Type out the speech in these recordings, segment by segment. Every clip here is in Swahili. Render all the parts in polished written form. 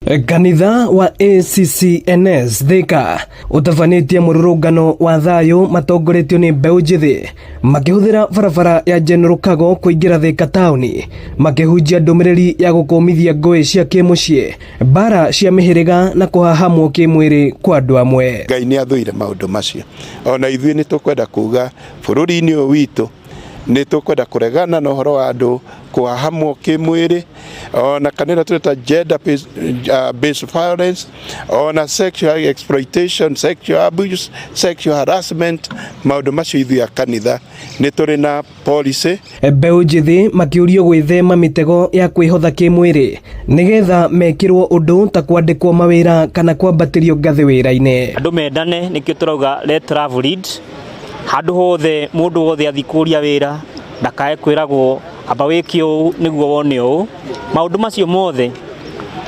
Kanitha wa ACCNS Thika utafanĩtie mũrũrũngano wa thayũ matongoretio nĩ mbeũ njĩthĩ makĩhũthĩra barabara ya General Kago kũingĩra Thika taũni makĩhunjia ndũmĩrĩri ya gũkũmithia ngũĩ cia kĩmũciĩ, bara cia mĩhĩrĩga na kũhahamwo kĩmwĩrĩ kwa andũ amwe. Ngai nĩ athũire maũndũ macio, ona ithuĩ nĩ tũkwenda kuga bũrũri-inĩ ũyũ witũ nĩ tũkwenda kũregana na ũhoro wa andũ kũhahamwo kĩmwĩrĩ, ona kanĩra tweta gender based violence, ona sexual exploitation, sexual abuse, sexual harassment. Maũndũ macio ithuĩ a kanitha nĩ tũrĩ na policy. Mbeũ njĩthĩ makĩũrio gwĩthema mĩtego ya kwĩhotha kĩmwĩrĩ nĩgetha mekĩrwo ũndũ ta kwandĩkwo mawĩra kana kwambatĩrio ngathĩ wĩra-inĩ. Andũ mendane nĩkĩo tũrauga let love lead. Handũ hothe mũndũ wothe athikũria wĩra ndakae kwĩragwo amba wĩke ũũ nĩguo wone ũũ. Maũndũ macio mothe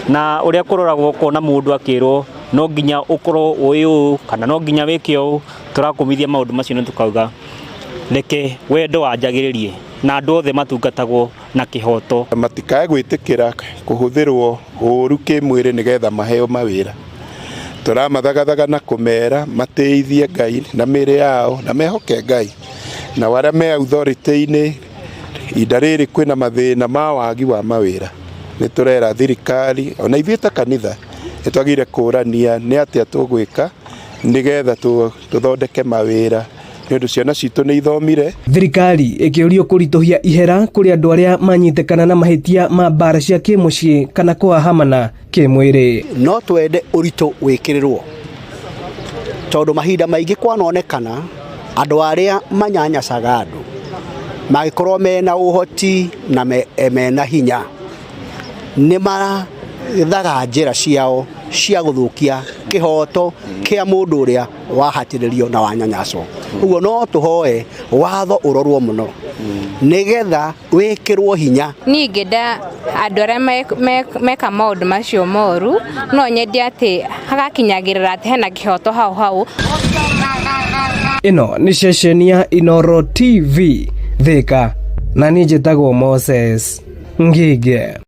na ũrĩa kũroragwo kona mũndũ akĩrwo no nginya ũkorwo ũĩ ũũ kana no nginya wĩke ũũ, tũrakũmithia maũndũ macio nĩ tũkauga reke wendo wanjagĩrĩrie na andũ othe matungatagwo na kĩhoto. Matikae gwĩtĩkĩra kũhũthĩrwo ũũru kĩmwĩrĩ nĩgetha maheo mawĩra. Tũramathagathaga na kũmera mateithie Ngai na mĩĩrĩ yao na mehoke Ngai, na arĩa me authority-inĩ ihinda rĩrĩ kwĩna mathĩna ma wagi wa mawĩra. Nĩ tũrera thirikari ona ithuĩ ta kanitha nĩ twagĩrĩire kũrania nĩ atĩa tũgwĩka nĩgetha tũthondeke mawĩra nĩ ũndũ ciana citũ nĩ ithomire. Thirikari ĩkĩũrio kũritũhia ihera kũrĩ andũ arĩa manyitĩkana na mahĩtia ma mbara cia kĩmũciĩ kana kũhahamana kĩmwĩrĩ. No twende ũritũ wĩkĩrĩrwo, tondũ mahinda maingĩ kwanonekana andũ arĩa manyanyacaga andũ magĩkorwo mena ũhoti na mena hinya nĩ marethaga njĩra ciao cia gũthũkia kĩhoto kĩa mũndũ ũrĩa wahatĩrĩrio na wanyanyacwo. Ũguo no tũhoe watho ũrorwo mũno nĩgetha wĩkĩrwo hinya. Ningĩ andũ arĩa meka maũndũ macio moru no nyendie atĩ hagakinyagĩrĩra atĩ hena kĩhoto hau. Ĩno nĩ ceceni ya Inooro TV Thika na niĩ njĩtagwo Moses Ngige.